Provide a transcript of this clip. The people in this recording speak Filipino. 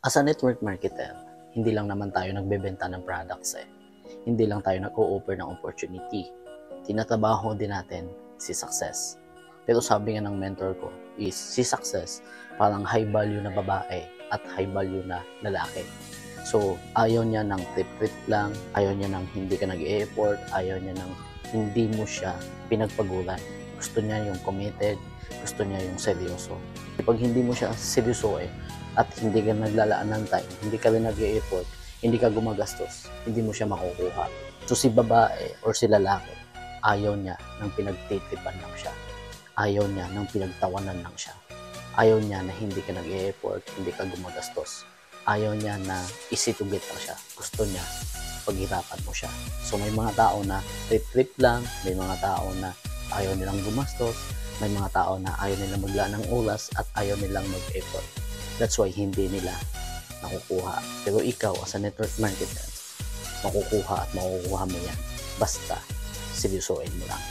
As a network marketer, hindi lang naman tayo nagbebenta ng products eh. Hindi lang tayo nag-o-offer ng opportunity. Tinatrabaho din natin si success. Pero sabi nga ng mentor ko is si success parang high value na babae at high value na lalaki. So ayaw niya ng trip-trip lang, ayaw niya ng hindi ka nag-e-effort, ayaw niya ng hindi mo siya pinagpagulan. Gusto niya yung committed, gusto niya yung seryoso. Pag hindi mo siya seryoso at hindi ka naglalaan ng time, hindi ka rin nag-e-effort, hindi ka gumagastos, hindi mo siya makukuha. So si babae or si lalaki, ayaw niya ng pinagtitipan lang siya. Ayaw niya ng pinagtawanan lang siya. Ayaw niya na hindi ka nag-e-effort, hindi ka gumagastos. Ayaw niya na easy to get lang siya. Gusto niya paghirapan mo siya. So may mga tao na trip-trip lang, may mga tao na ayaw nilang gumastos, may mga tao na ayaw nilang maglaan ng oras at ayaw nilang mag-effort. That's why hindi nila nakukuha. Pero ikaw as a network marketer, makukuha at makukuha mo yan. Basta seryosoin mo lang.